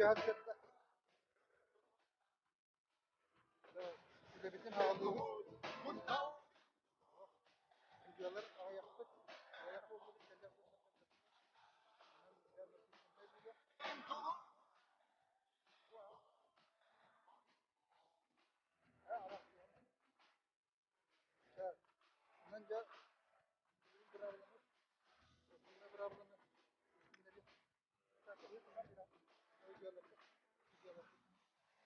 cihaz yaptı. Size bütün aldığımız videolar ayakta. Ayakta olduğu şeyler. من جاء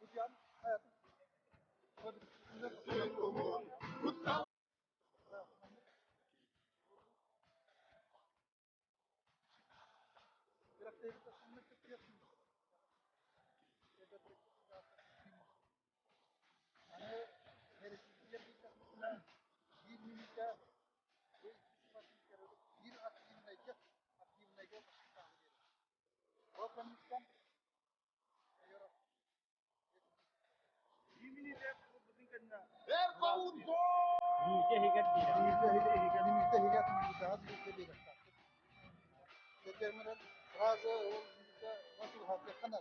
Hocam hayatım. Biraz tebrik etmek istiyorsunuz. Hani herifler bir takımda 20 metre bir aktivnege Afganistan determinant razı nasıl hakikaten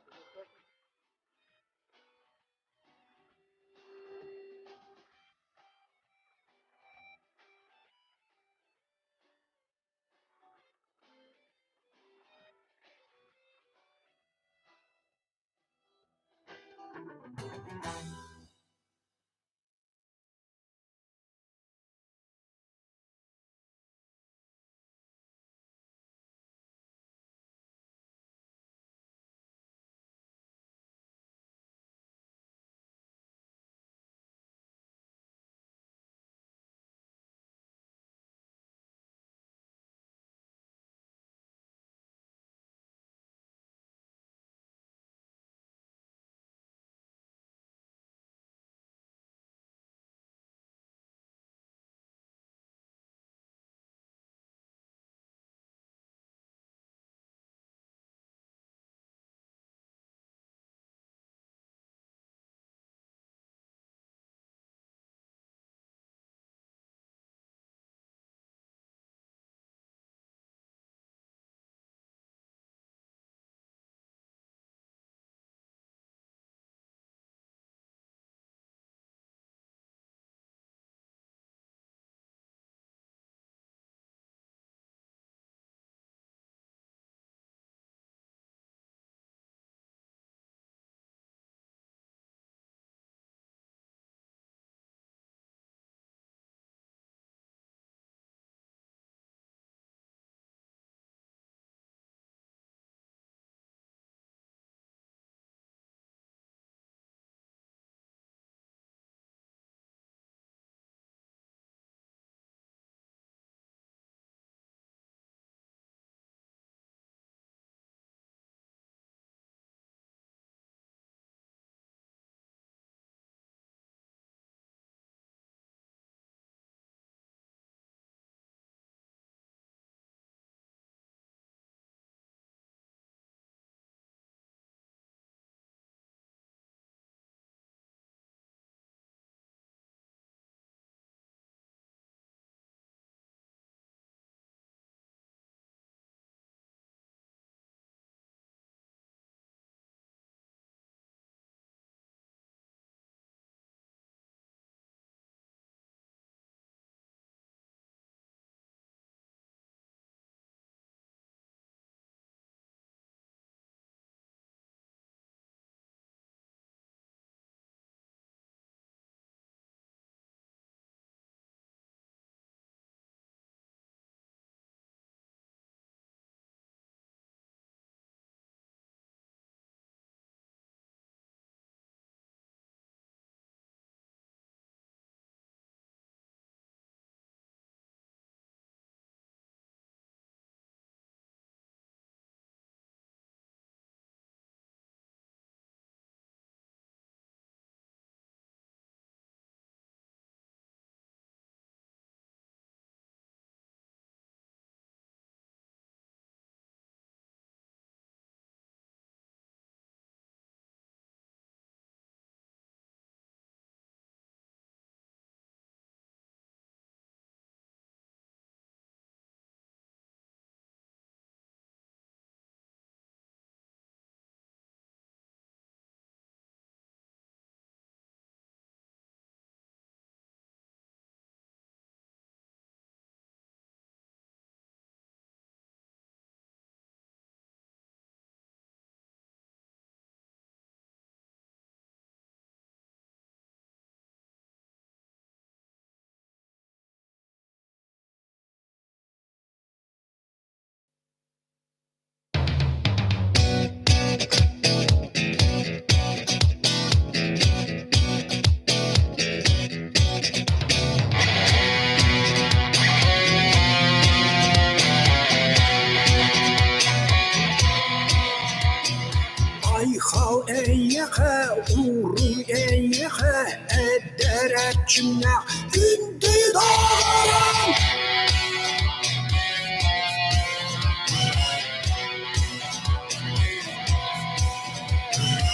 içine gündü dağlarım.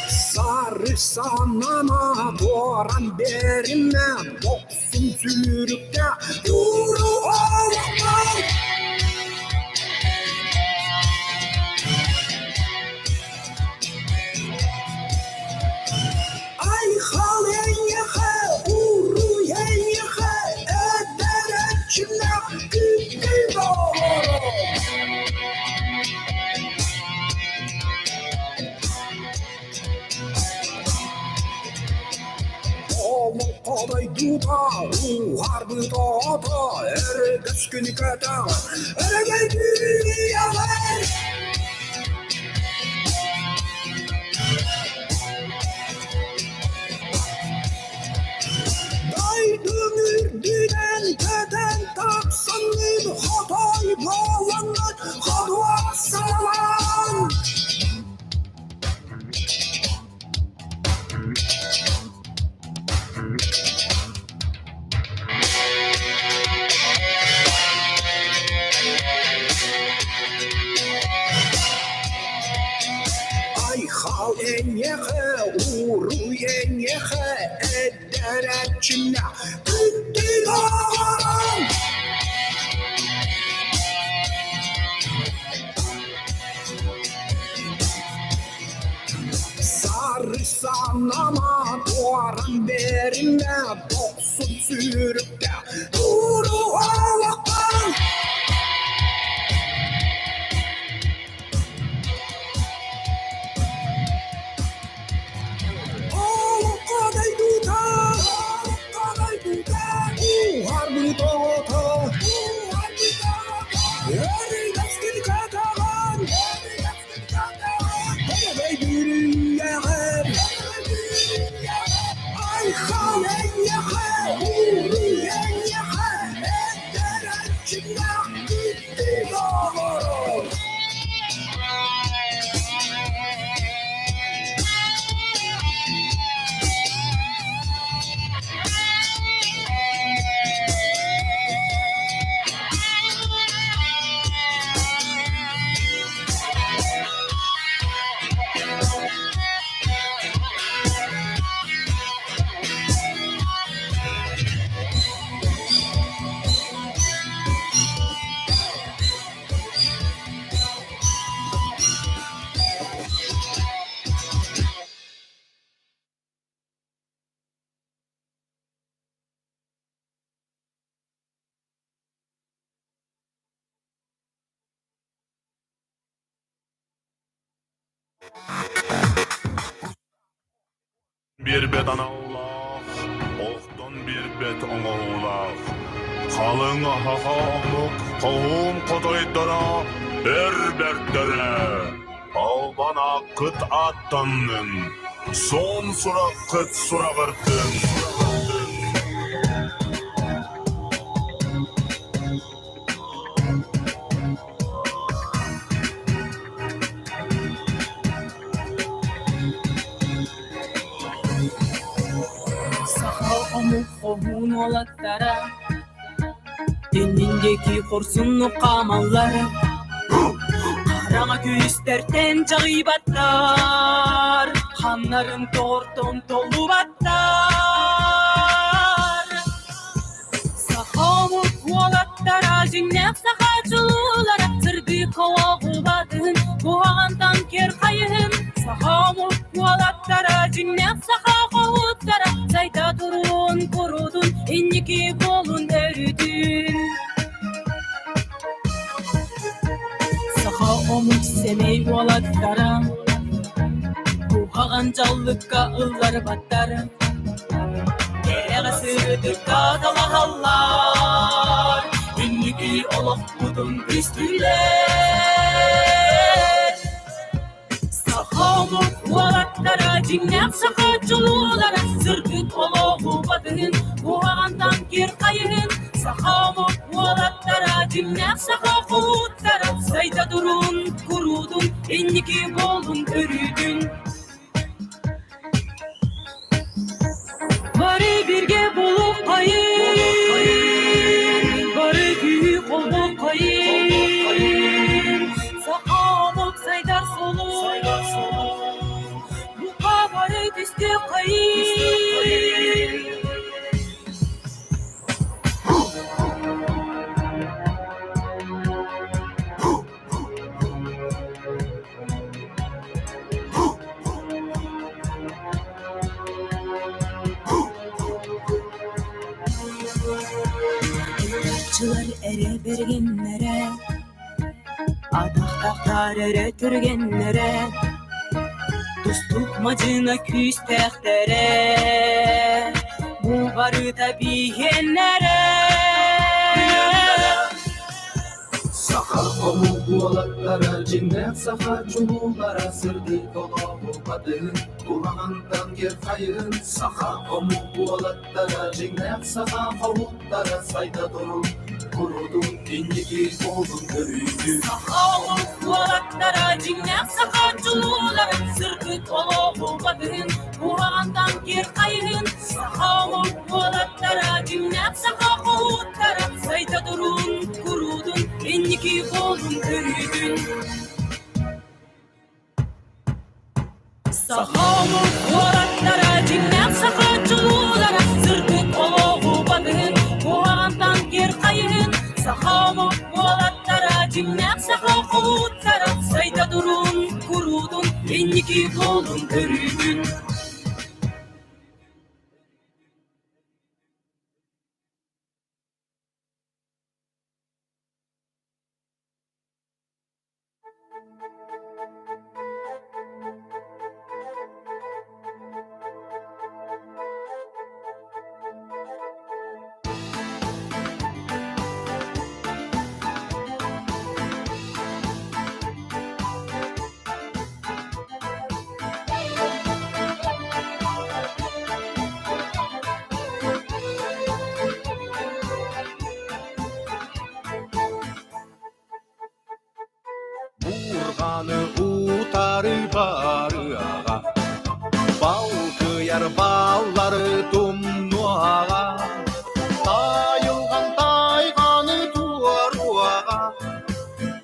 Sarı sanama doğran berime boksun sürükte yuru oğlum. Ay halen yaka uru yen yaka eder içine gündü dağlarım. Olay duda, harbi dağda, erges günü kadar, ergen günü yalan. Daydım ürdüden, teden taksanın, hatay bağlanlar, hadvat salan. Ay hal enyehe, uru enyehe, eder içine gündü dağlarım. Sarı sanama doğran berime boksun sürükte duru oğlaktan. Oğlum kaday duda, harbi dağda, erges günü kadar, ergen günü yalan. Ay halen yaka uru yen yaka eder içine gündü dağlarım. Bir bet ana Allah, oqdan bir bet ona Allah. Kalın hahamuk, kovum kodoydara, berbertlere. Albana kıt attanın, son sura kıt sura vırdın. Kohun olattara Denindeki korsunlu kamalları Karama göğüslerden cağıbatlar Hanların torton dolu batlar Sahamuk olattara Jinnek sakacılara Sırgı kova kubadın Kuhağantan ker kayın Sahamuk olattara Jinnek sakacılara Sayda durun kurudun İnniki bolun eridin Saha omuk semey olattara Kuhağan callıkka ıllar battar Gereğe sığdık dağdalahallar İnniki olak budun üstüler Sahamuk olattara Jinnek sakacılara Sırgıt oloğu badın Kuhağantan ker kayın Sahamuk olattara Jinnek sakacılara Sayda durun kurudun İnniki bolun örüdün Bari birge bulup Atçılar ere bergenlere, adaqtaqlar ere türgenlere, dostluk macına küstektere, bu barıda bihenlere. Saha omuğulatlara, cinnet saha çululara, sırdı kolu badın, kulağından gir kayın. Saha omuğulatlara, cinnet saha havutlara, sayda durun, kurudun, indiki oldun görüydü. Saha omuğulatlara, cinnet saha çululara, sırdı kolu badın, kulağından gir kayın. Saha omuğulatlara, cinnet saha havutlara, sayda durun, kurudun, indiki oldun görüydün. Sahamı oratlara, cinnet sakatçılılara, sırtık oluğu badın, kuğandan gir kayın. Sahamı oratlara, cinnet sakatçılılara, sayda durun, kurudun, indiki oldun görüydün. Urganı utarı barığa, bal kıyar balları tumnuğa, tayılgan tayganı tuaruğa,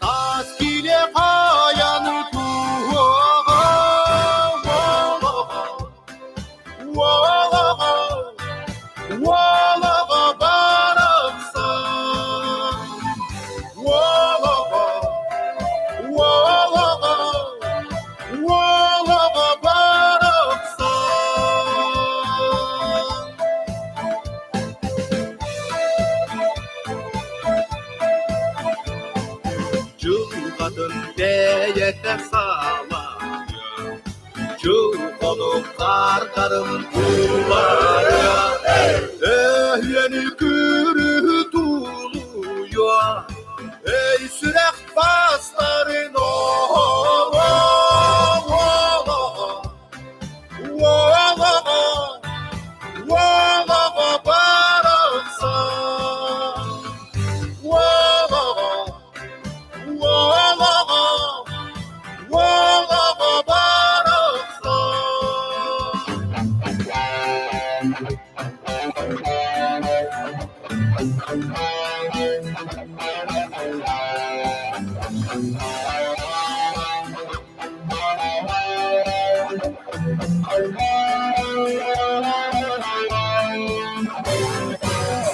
tas kile kayanı tuağa. Valağa baraksan, valağa baraksan. Cılgadın deyete sağlar, cılganı karkarım kullara, ehleni kürü tuluyor, ey sürek basların oğlu. Valağa baraksan, valağa baraksan.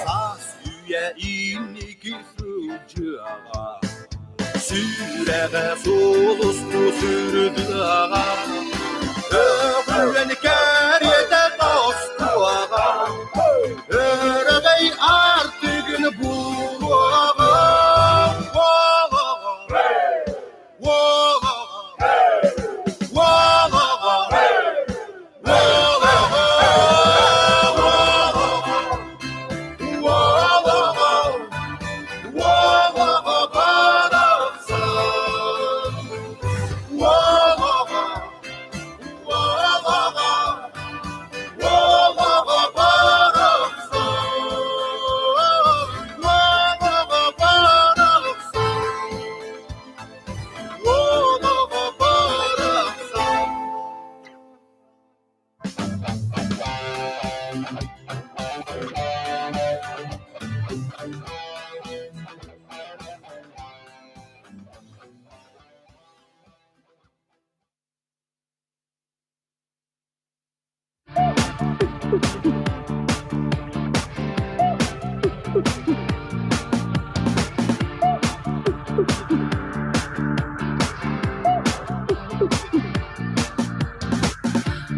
Saz yüye inniki sürücüğa, süreğe solustu sürdüğa, öğreni keriyete dostuğa, öğreğey artıgını buluğa.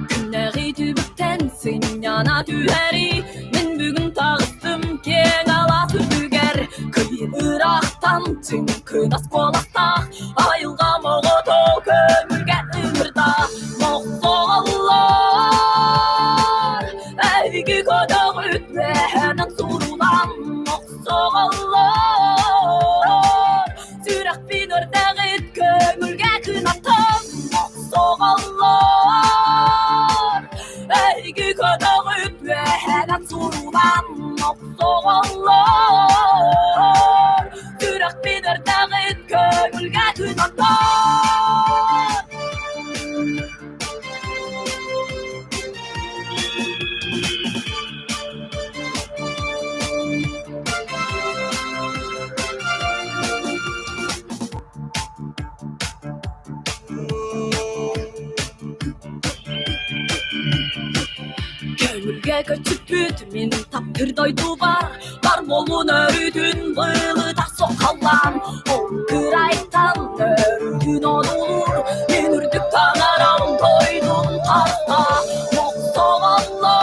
Günleri dübükten sen yana düheri, men bugün tağıstım keng ala tütüger. Tın kınas kolaqtaq ayılğa moğoto kömürge ımırda Moqsoğallar Əygi kodaq ütməhənin surulan Moqsoğallar Sürək binir dəğit kömürge kınatan Moqsoğallar Əygi kodaq ütməhənin surulan Moqsoğallar Sürək binir dəğit kömürge kınatan Kömürge göçüp bütmin tapırday duvar Darmolun örüdün bığılıda sokallan On kıraytan örüdün olur Yenürdük tağaram koydum tarta Moqsoğallar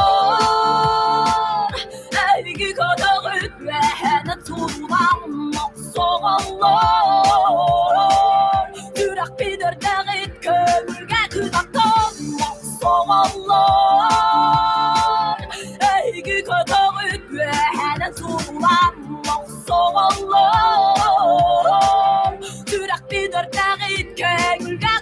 Evgi kodaq ütməhənin turulan Moqsoğallar Sürək bilir dəğit kömürge kınatan Moqsoğallar Əygi kodaq ütməhənin turulan Moqsoğallar Sürək bilir dəğit kömürge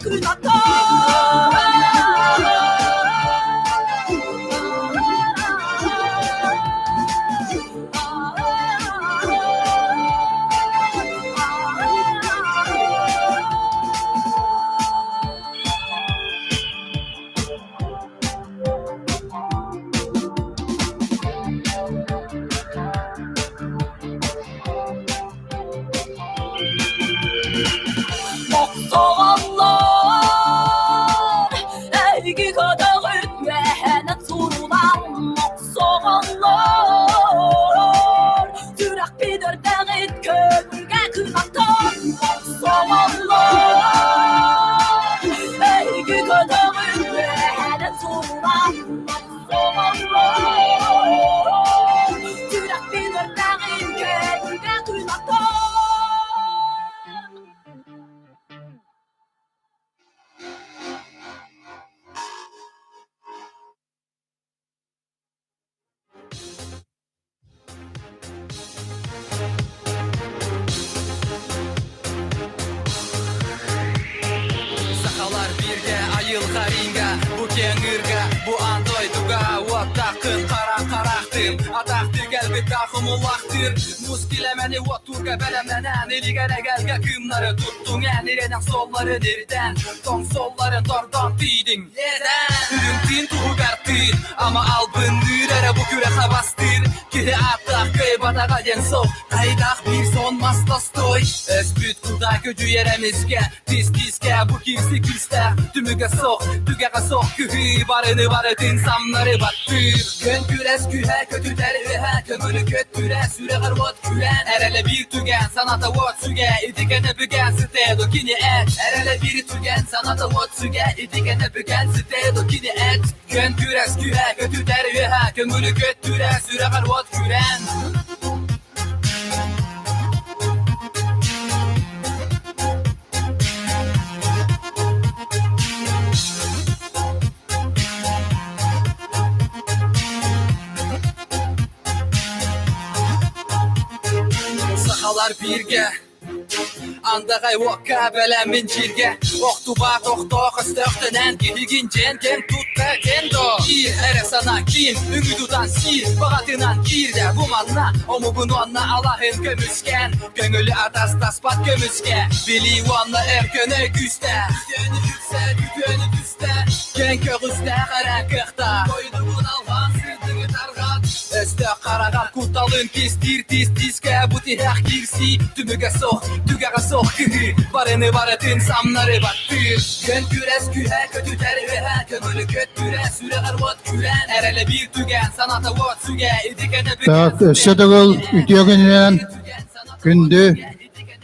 Moqsoğallar Əygi kodaq ütməhənin turulan Moqsoğallar Sürək bilir dəğit kömürge kınatan Moqsoğallar Əygi kodaq ütməhənin turulan Moqsoğallar Sürək bilir dəğit kömürge kınatan Sakalar birge ayılga ringa Bu kengirga bu andoyduga Ottaqın qara qaraqtım Ataqtı gəlbit taxım ullaqtır Muskilemeni oturga belemlenen Eligere gelge kımları tuttun Nereden solları nereden Ton solların tordan tiydin Neden Ürüntün tuğu qartın Ama albın dürere bu küreğe bastır Kiri attaq köy badaga yen soq Qaydaq bir son mastostoy Özbüt kuda gücü yeremizge Tiz tizge bu kimsi küster Tümüge soq, tügege soq Kühü barını barıtın samları battır Kön küres kühe kötü tervihe Kömürü köttüre süre garvot külen Erele bir tügen sanata vot süge İdikene bügen stedo kini et Erele bir tügen sanata vot süge İdikene bügen stedo kini et Kön küres kühe kötü tervihe Kömürü köttüre süre garvot külen Sakalar birge Andagay vokka belemin jirge Oktuba toktok istöktenen Gilgin jen ken tutta kendo İr ere sana kim Ümüdudan sil Bağatınan girde bu manna Omugun onna Allah'ın gömüsken Gönülü atas taspat gömüske Bili onna erköne güste Gönü yükse gönü düste Gen köğüste kara kıhta Koydugun algan sırdığını targat Öste karagan kutalın kestir tiske Bu tihak girsi Tümüge soq tügege soq Barını barıtın samları battır Gön küres kühe kötü tervihe Kömülü köttüre süre garvot külen Erele bir tügen sanata vot süge İdikene Так, össedegil ütüyögünlen gündü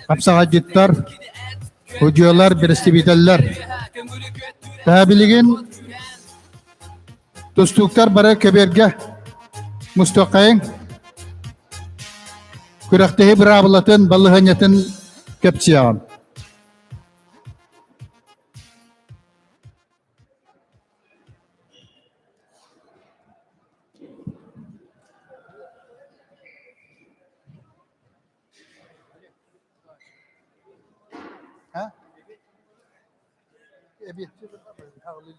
kapsagajjıttar hocalar biristibiteller tabiligin dostluklar bara köberge mustaqayın kürektehi bir ablatın ballıhanyatın Köpçiyağın. Ha? Ebiyetçi bir tağlı.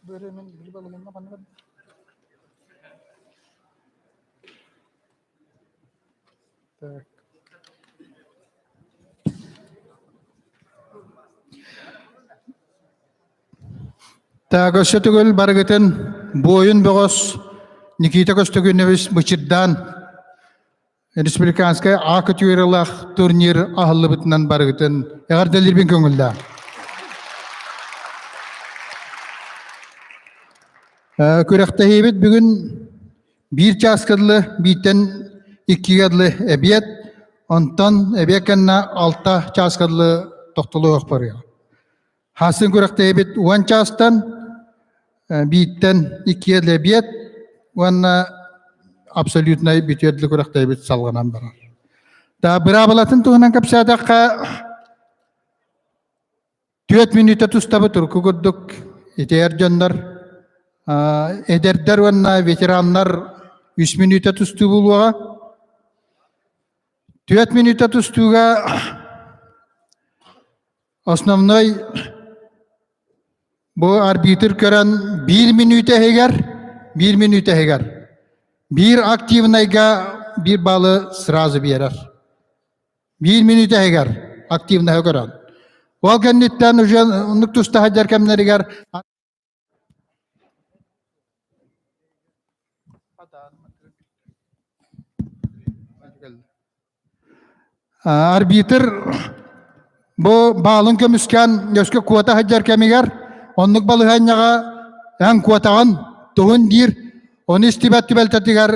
Böreğimin bir balığında bana tak. Tağışı tügül bargıtın boyun boğaz Nikita Kostogünevich Bıçırdan Respublikanskaya akı tüyeralak turnir ahıllı bıtınan bargıtın eğer delir bin köngülda. Kürekte heybet bugün bir çaskadlı biten iki adlı ebiyet ondan ebiyekenna alta çaskadlı toktulu yok barıyor. Hasın kürekte heybet uan çastan biten iki adlı ebiyet uanna absolutna bitiyadlı kürekte heybet salgınan barar. Da birabalatın tuğunan kapsadakka 4 minuta tustabu turku kudduk iter canlar ederder vanna veteranlar 3 minuta tustu bulwa 4 minuta tustuga основной bu arbitr gören 1 minuta heger 1 minuta heger bir aktivnayga bir balı sразу verer 1 minuta heger aktivnayga gören Wal kenditten ujan unuk tusta hajar kemneriger arbitr bu balın kömüsken yoske kuata hajar kemiger onluk balı hanyaga en kuatağın tohun dir onu istibat tibeltetiger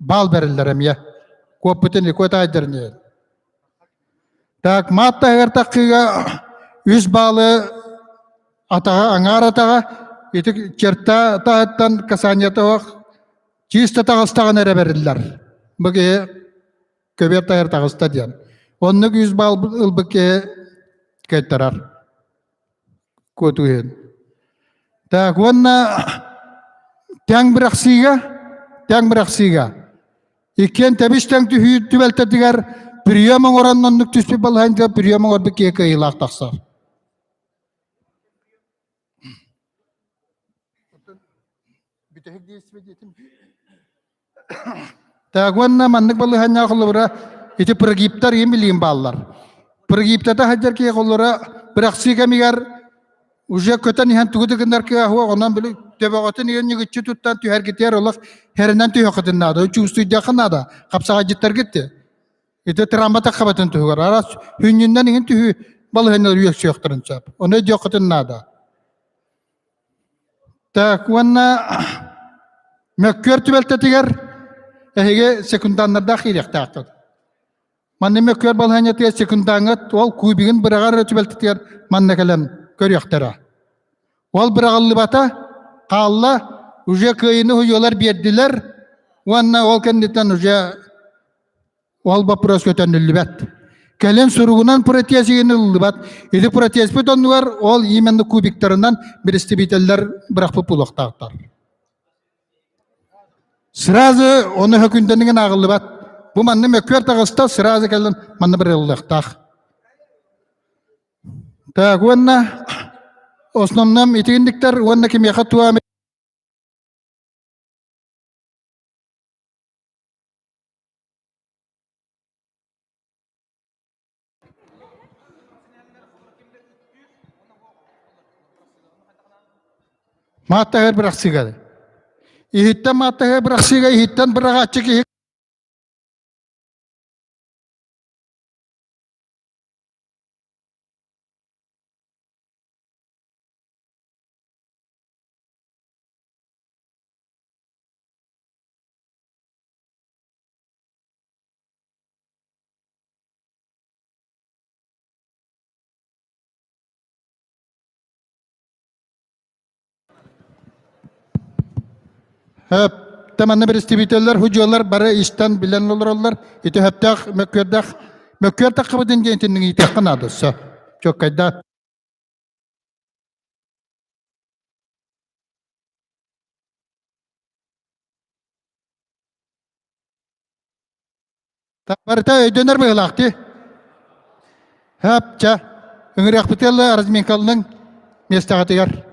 bal verirler ya kuaputini kuata hajar niye tak matta hagar takkiga üç balı atağa angar atağa itu certa tahattan kasanyata wak cista tağıstağın ere verirler bagi köber tayar tağısta diyen onluk yüz bal ılbıke kaytarar kutuhin tak wanna tiang bıraksiga iken tabiş tiang tühü tübelte digar Priyamang oran nonuk tüspi balhain ta priyamang or beke kailak taksar. Bütehik diye ismediyetim. Tagwanna mannik balhain ya kolora iti pergiptar yem bilim ballar. Pergiptata hajar ki kolora beraksi kamigar uja kota nihan tugu tekendar ki ahwa onan beli tebagotin yen nyigitçi tuttan tü her giter olak herinden tü yokatin nada. Çustu yakın nada. Kapsağa jittar gitti. Itu teramata kabatan tuh aras hünyünden ingin tuh balhanlar yük yokturun çap. Onu jokatın nada. Tak wanna mekkör tübelte tiger ehige sekundanlar dakhil yaktaktır. Manne mekkör balhanya tiger sekundangat wal kubigin beragar tübelte tiger manne kalen kör yaktara. Wal beragallı bata qalla uje kıyını huyolar berdiler. Wanna wal kenditan uje Wal bapros kötön lübet. Kelen surugunan protezini lübet. Idi protez beton var ol imenli kubiktarından bir istibiteller bırakıp bulaktaktar. Sразу onu hökündenigen ağıl lübet. Bu manne mekör tağısta sразу kelen manne bir ıllıktak. Tak wanna osnomnam itigindikler wanna kim yakatuwa Mata her beraksiga. Ihittan mata her beraksiga ihittan beragacik Hep tamanna bir istibiteller hucular bara işten bilen olurlar. İti heptak mökördak kıbıdın gentinin itekkin adısı. Çok kayda. Barita ödöner bıgılaktı. Hepça. Üngürek bitelli Arazminkalının mestagatı yer.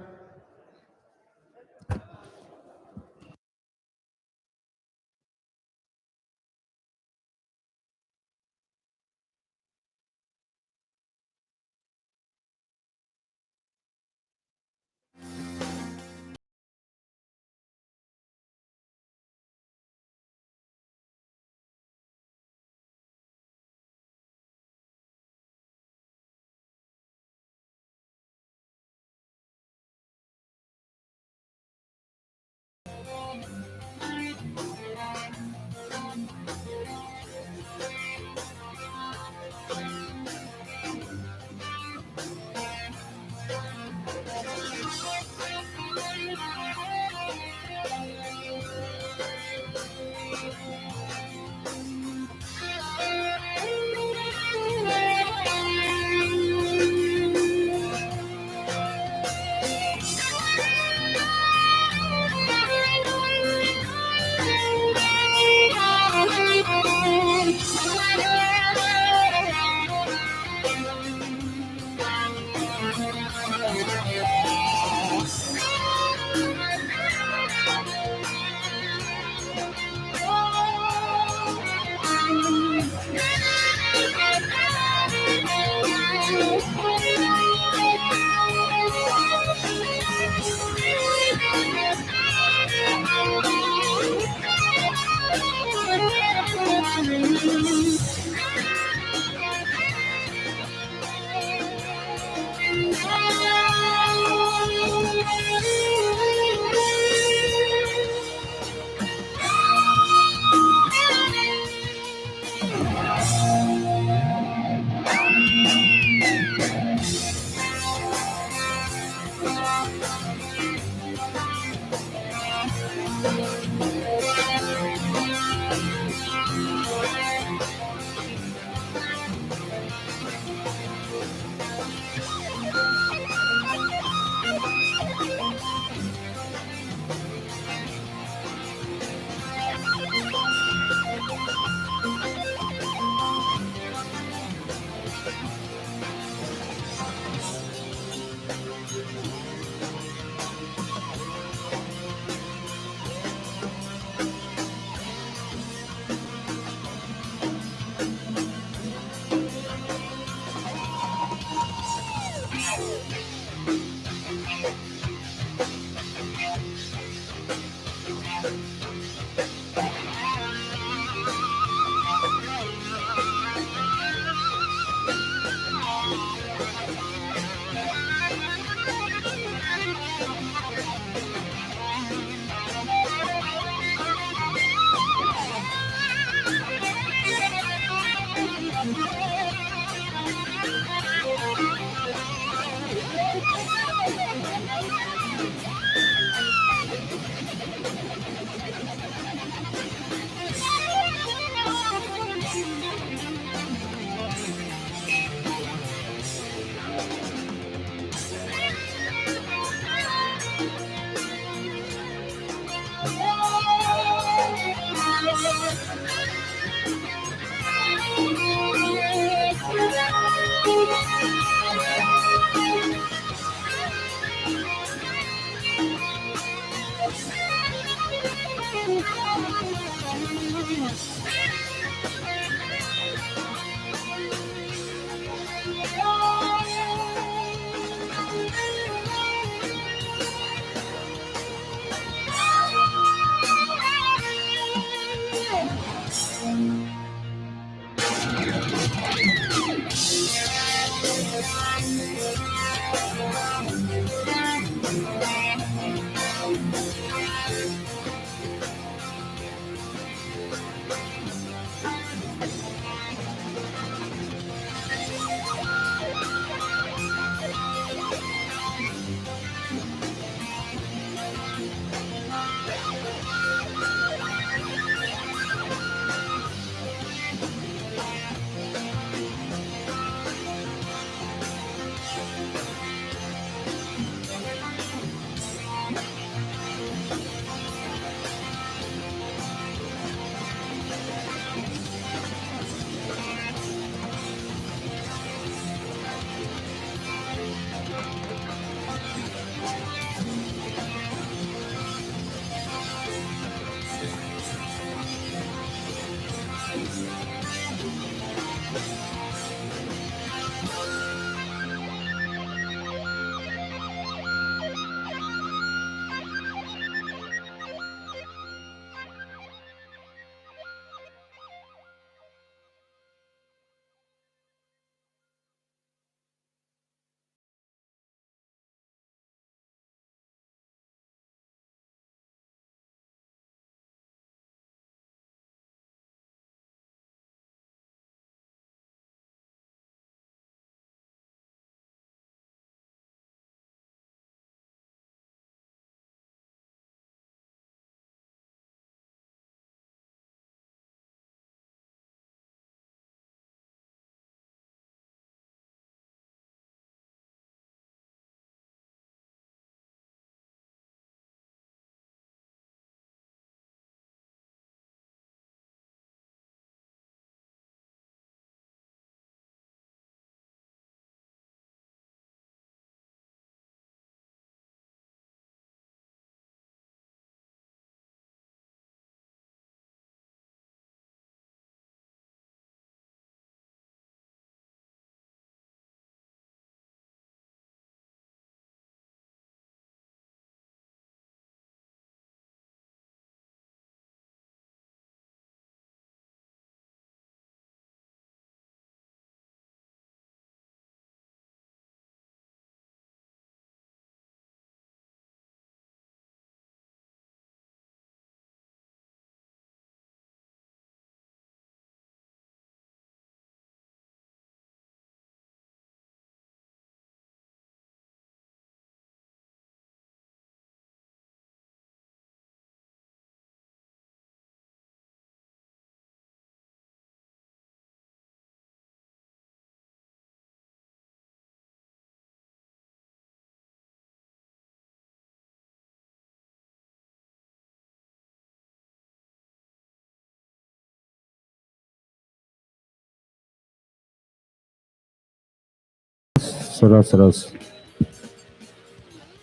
Сырас.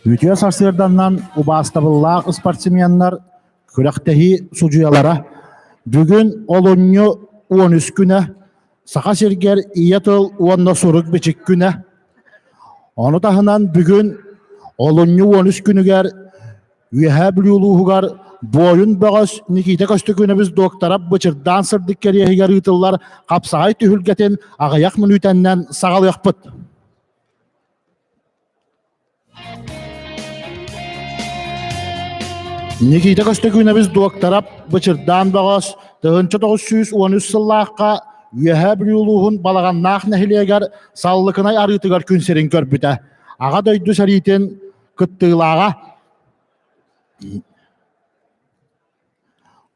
Ütüye sarsırdandan ubastabıllaq sportsmenler kürektehi sucuyalara bugün olunyu 13 güne Sağa serger iyatıl uanna soruk biçik güne. Onu tahınan bugün olunyu 13 günüger üyehe biliyuluğugar boyun bağış Nikita köstü günü biz doktora bıçırdan sırdık keriyehiger yıtıllar kapsağay tühülgetin ağayak minütenden sağal yakpıt. Nikita köstü günü biz doktora bıçırdan bağış 1913 sıllıqqa üyehe biliyuluğun balağannaq nehiliyeger sallıkına arıtıgar künserin körbüte. Ağa döydü seritin kıttığılağa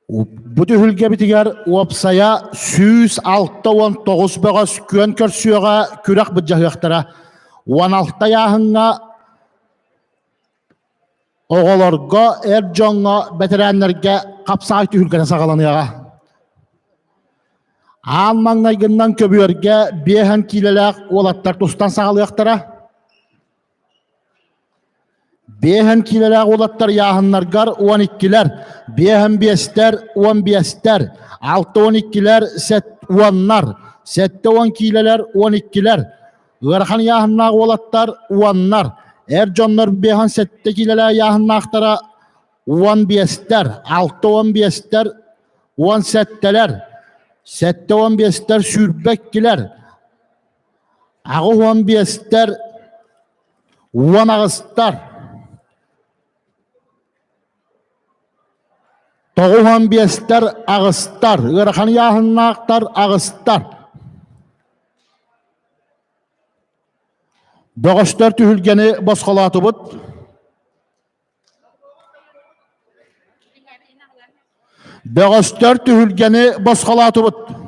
bu tühülge bitiger opsaya 106-19 bağız kön körsüyoga kürek bıcahıqtıra 16 yahınga oğolorga erjonga veteranlarga kapsay tühülgene sağalanıyaga Almangaygından köbüörge behen kilelek olattar tostan sağalayaqtıra Behen kilelek olattar yahınlargar 12'ler, behen 5'ler 15'ler, 6-12'ler 10'lar, 7-10 kileler 12'ler, ırhan yahınlar olattar 10'lar, erjonlar behen 7 kileler yahınlaktara 15'ler, 6-15'ler 17'ler, 7-15'ler sürbekkiler, ağı 15'ler 10 ağıstar, Toğuhan biyesler ağıstar, ırhan yahınlaqtar ağıstar. Boğuştar tühülgeni bosqalatı bud. Boğuştar tühülgeni bosqalatı bud.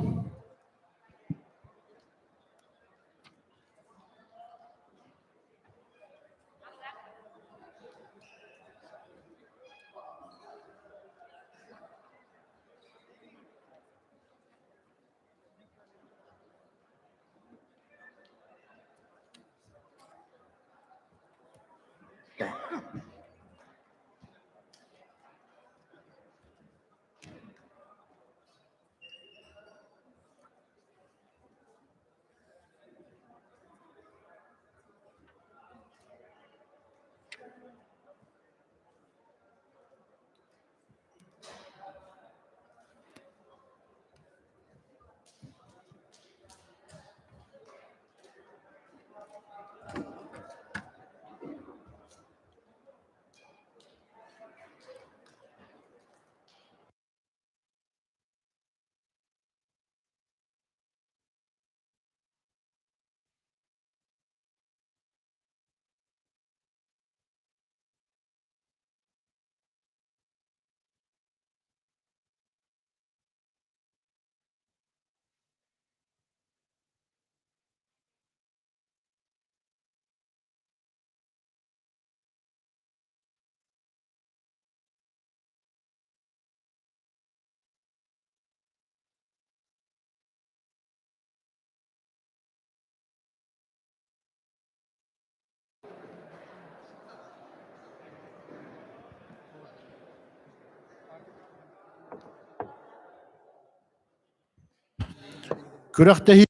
Kürektehi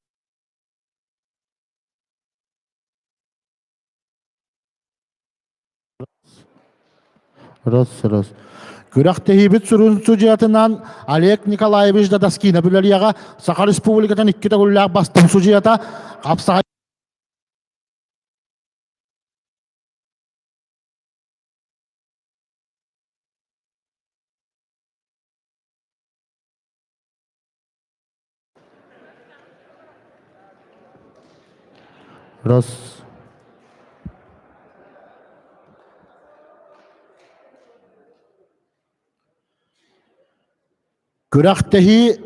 Ros. Kürektehi bit surun suciyatından Oleg Nikolaevich Dadaskina büleliyaga Sakha Respublikatan 2 tagullar bastım suciyata kapsa Ros. Kürektehi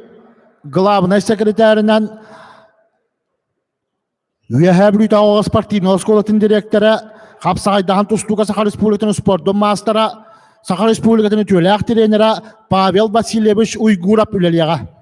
главный sekreterinden üyehe blüta oğuz partinin oskolatın direktörü kapsaydahan tustuka Sakha Respublikatan sportun mastera Sakha Respublikatan tüylek treneri Pavel Vasilyevich Uygurov üleliyaga.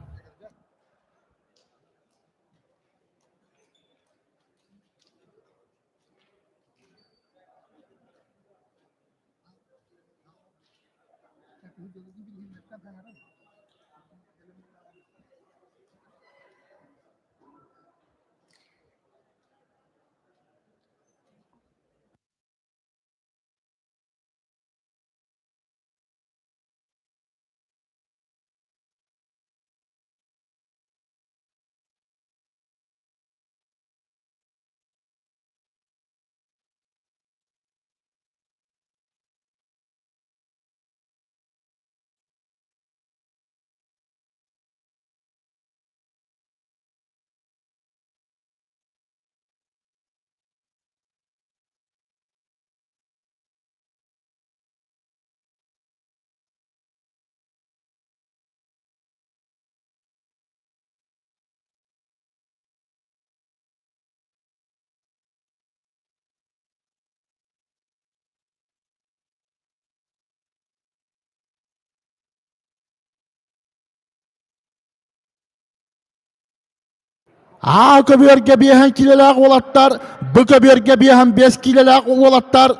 A köbörge bihen kilelak olattar, bu köbörge bihen 5 kilelak olattar.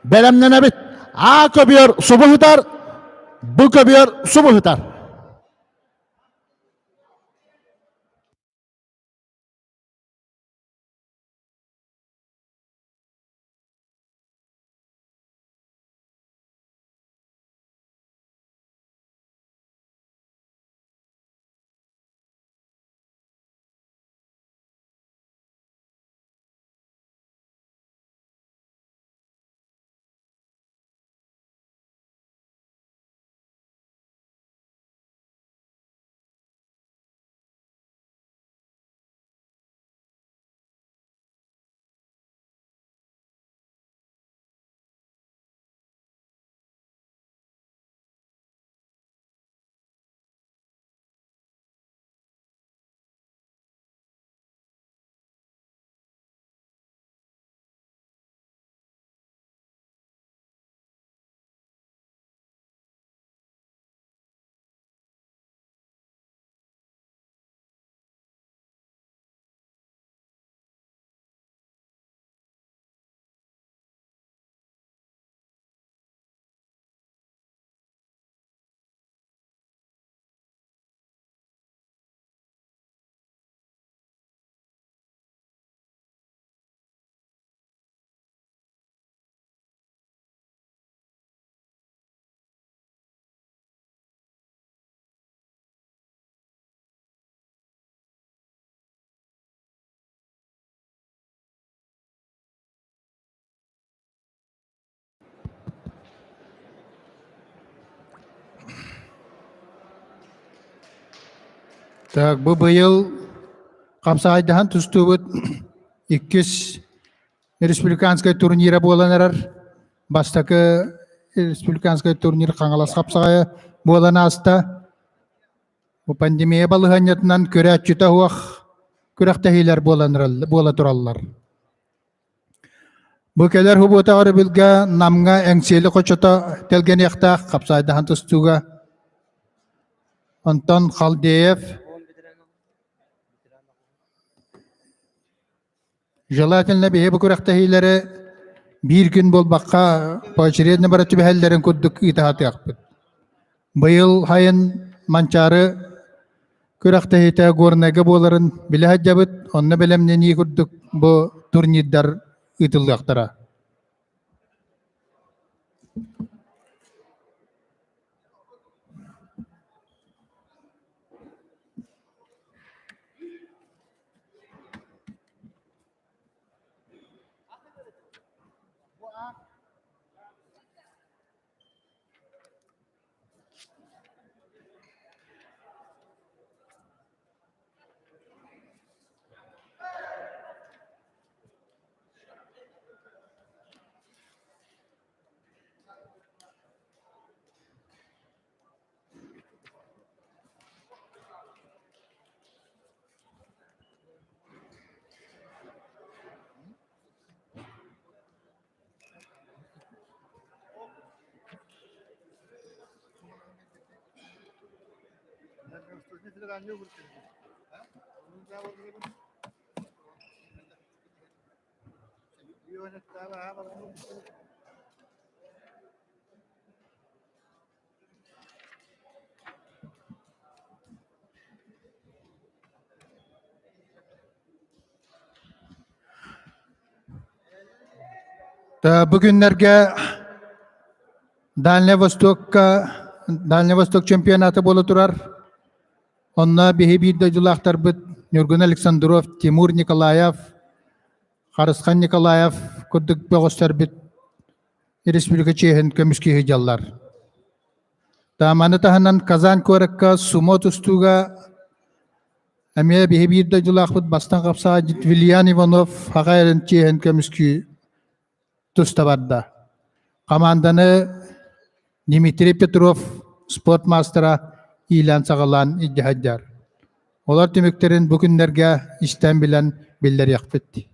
Belemlene bit. A köbör subuhtar, bu köbör subuhtar. Так, bu быйыл Капсайдахан тустубут 200 республиканская турнира боланарар. Бастакы республиканская турнир Каңалас Капсагая болана аста. Bu пандемия балыганятынан көрәтчүтә хуак көрәктәһиләр бола тураллар. Бу келер хубутагыр билге намга әңсели кочота телген якта Капсайдахан тустуга Антон Халдеев желательно бе бу көрәктәһиләре bir gün bolbakka поочередно барачы бәһәлләрен күрдүк итахаты якпыт. Быйыл хайын манчары көрәктәһитә горнага боларын биле хаҗабыт, онны белемне ни күрдүк бу турнирдар итылыктара. Da bugünlerge Dальний Восток чемпионаты болу турар. Онна бихи bir дойдулақтар бит Нургун Александров, Тимур Николаев, Харысхан Николаев курдук богостар бит республика Чехин көмүскү хыжаллар. Таманы таханан Казан коракка сумо тустуга Амия бихи bir дойдулақ бит бастан капса Вильян Иванов хагайрын Чехин көмүскү туставарда. Команданы Дмитрий Петров спорт мастера ilan sağalan iddihajar. Olar tümüklerin bugünlerge işten bilen biller yakfetti.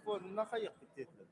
Telefonuna kayık bitirdi.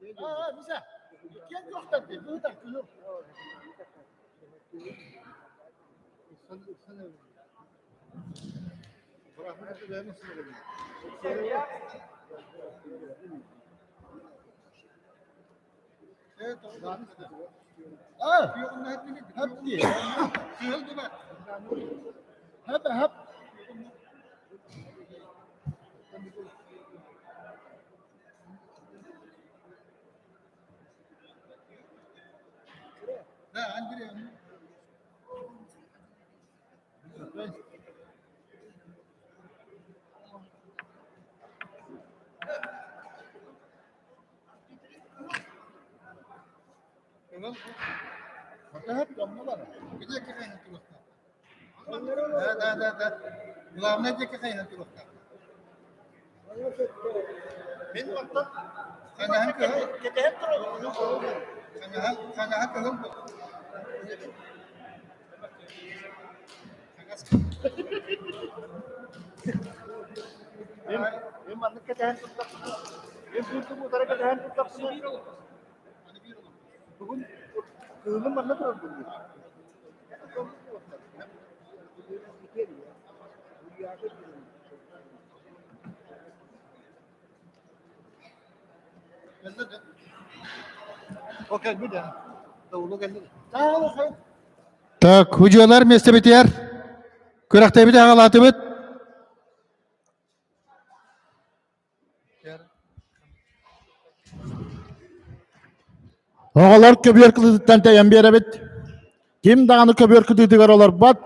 Bize. Gel yoktan bir. Bu da yok. Hep diye. Hep. Hep damlalar. Bir de kaynatı bakta. Da. Kulağımda da kaynatı bakta. Benim bakta. Sana hangi hep sana hangi Benim anlık keten tuttak. Benim bu tarafa keten tuttak. Bugün kılım anlık tuttak. Okey bir de. Davulu geldi. Tak, hücumlar mesle bitiyor. Kurakta bir daha alatı bit. Oğalar köbüyor kılıdıktan teyen bir yere bit. Kim dağını köbüyor kılıdıklar olar bat.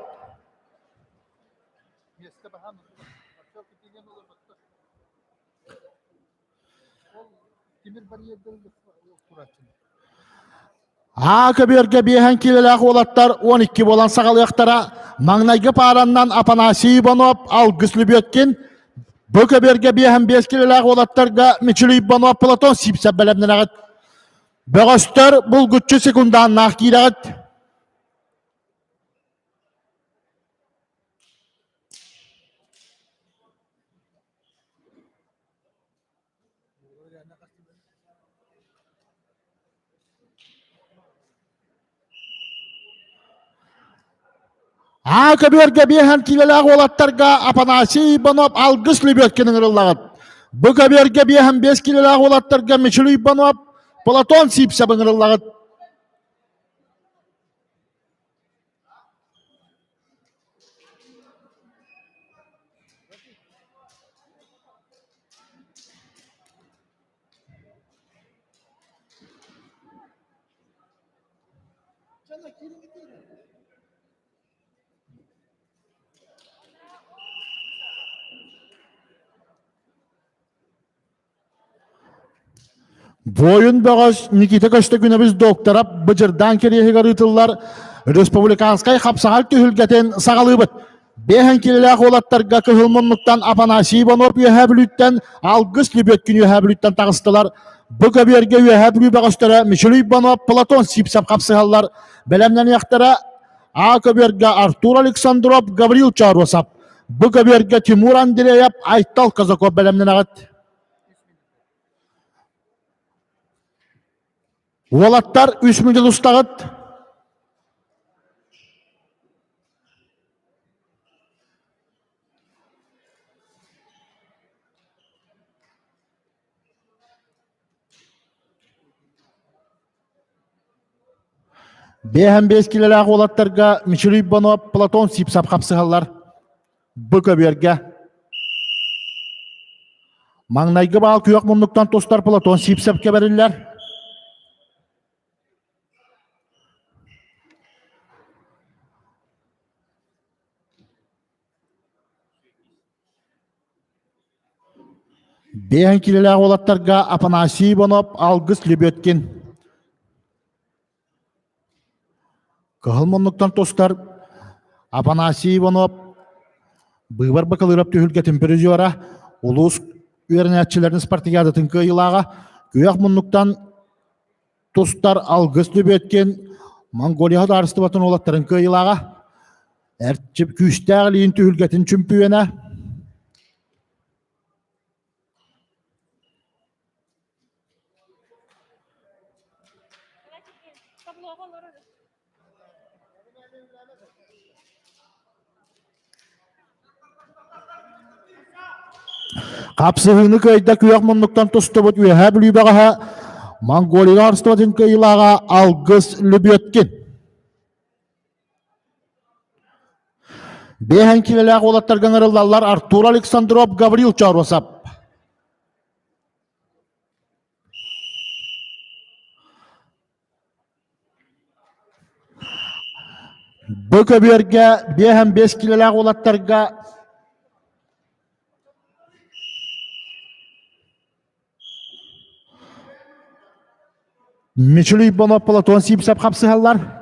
Ha köbüyorge bihen kilelak olatlar 12 bolan sakalı yaktara magnayga parandan apanasi banop al güslü biyotkin. Bu köbüyorge bihen 5 kilelak olatlarga miçülü banop Platon sipse belemden ağıt. Bögöstör bul güççü sekundan nakil ağıt. Ha köbüyorge bihen kilelak olatlarga apanasi banop al güslü biyotkinin ırıllağıt. Bu köbüyorge bihen 5 kilelak olatlarga miçülü banop Platon sipse ırıllağıt. Boyun bağış Nikita Köşte günümüz doktora bıcırdan keriye garıtıllar Respublikanskay kapsağal tühülgeten sağalığı bıt. Behen kilelak olatlarga kıhılmonluktan apanasi banop yüheblütten algıs libet günü yüheblütten tağıstılar. Bu kabirge yüheblü bağıştara Mişülü banop Platon sipsap kapsağallar. Belemden yaktara A kabirge Artur Aleksandrov Gavril Çarvasap. Bu kabirge Timur Andreyap Aytal Kazakov belemden ağıt. Olatlar 3 milyon ustağıt. Behen 5 kilolak olatlarga Mişülü banop Platon sipsap kapsıhallar. Bu kabirge. Magnayga bağlı kuyok munduktan tostar Platon sipsap keberirler. Behen kilolak olatlarga apanasi banop algıs libetkin. Kıhılmonluktan tostar apanasi banop bıvar bakalırap tühülgetin perizyora ulus üyerenetçilerin spartiyadatın kıyılağa kuyok munduktan tostar algıs libetkin Mongolia darıstı batın olatların kıyılağa erçip küçtağliğin tühülgetin çümpüyene Kapsıhını köyde kıyak munluktan tostobut üyehe bilübeğe Mongoliya arstobutun kıyılağa algız lübiyotkin. Behen kilelek olatlar gönürüldarlar Artur Aleksandrov Gavril Çarvasap. Bu köbürge behen 5 kilelek olatlarga Micheli bana Platon Sipsap kapsıhallar.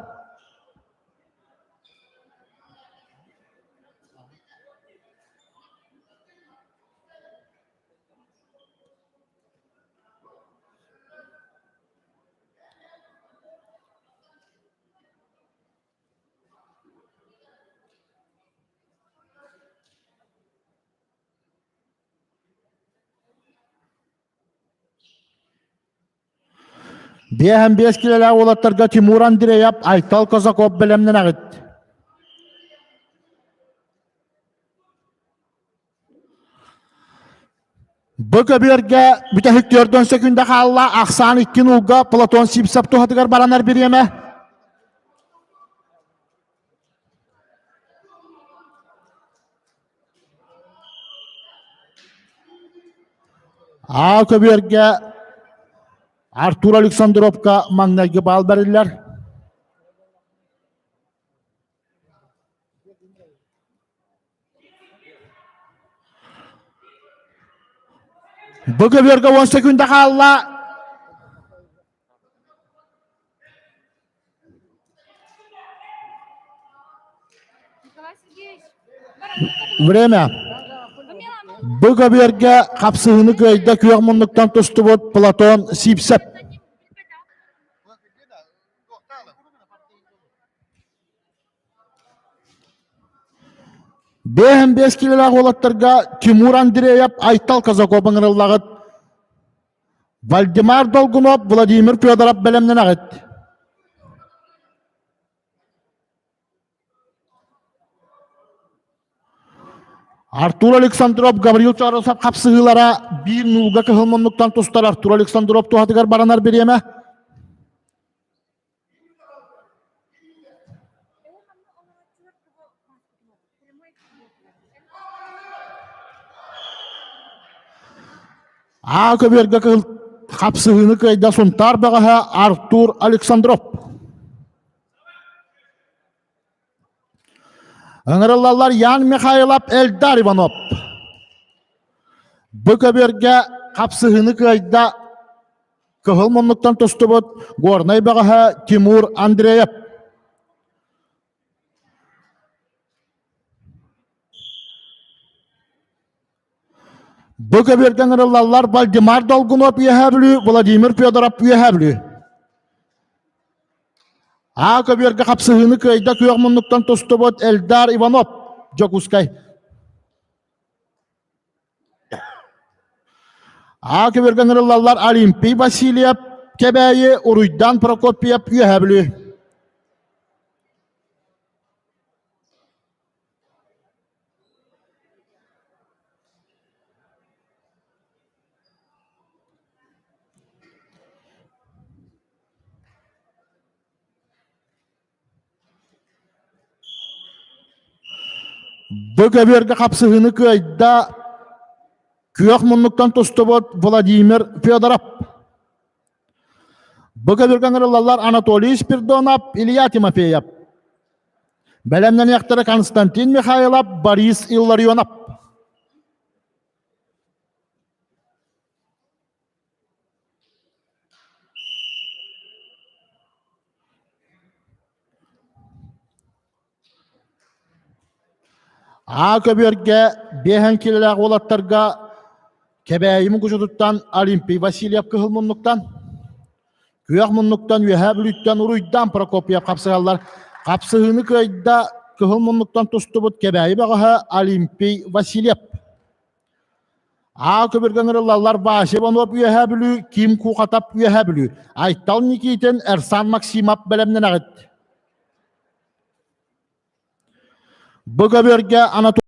Behen 5 kilelek olatlarga Timur Andreyev, Aytal Kozakov bilemden ağıt. Bu köbürge bütehik 4 sekünde kalla Aksan 2 nulga Platon Sipsap tuhatıgar baranar bir yeme. A köbürge Artur Aleksandrovka magnayga bal beriller. Bu köbürge 10 sekünde kalla. Время. Bu köbürge kapsığını köyde kıyak munluktan tostubut Platon Sipsap. Behen 5 kilelek olatlarga Timur Andreyev, Aytal Kozakov ıngırıllağıt. Valdemar Dolgunov, Vladimir Fyodorov bilemden ağıt. Artur Aleksandrov, Gavril Çarosap kapsığılara bir nulga kıhılmonluktan tostar Artur Aleksandrov tuhatıgar baranar bir yeme. A köbürge kapsığını köyde suntar bağa Artur Aleksandrov. Öngırıllarlar Yan Mikhailov, Eldar Ivanov. Bu köbürge kapsığını köyde kıhılmonluktan tostubut Gornay bağa Timur Andreyev. Bu köbürge öngırıllarlar Valdemar Dolgunov üyeheblü, Vladimir Fyodorov üyeheblü. A köbürge kapsığını köyde kıyak munluktan tostubut Eldar Ivanov. Jokuskay. A köbürge öngırıllarlar Olimpiy Vasilyev, Kebeyi, Uruydan Prokopyev üyeheblü. Bu köbürge kapsığını köyde kıyak munluktan tostubut Vladimir Fyodorov. Bu köbürge öngırıllarlar Anatoly Spiridonov, Ilya Timofeyev. Belemden yaktırı Konstantin Mikhailov, Boris Illarionov. A köbürge behen kilelek olatlarga Kebeyimin kucuduttan Olimpiy Vasilyev kıhılmonluktan kıyak munluktan üyeheblükten Uruydan Prokopyev kapsıhallar. Kapsığını köyde kıhılmonluktan tostubut Kebeyi bağa Olimpiy Vasilyev. A köbürge öngırıllarlar Vaşevanov üyeheblü, Kim Kukatov üyeheblü. Aytal Nikitin, Ersan Maksimov bilemden ağıt. Bu köbürge Anatoly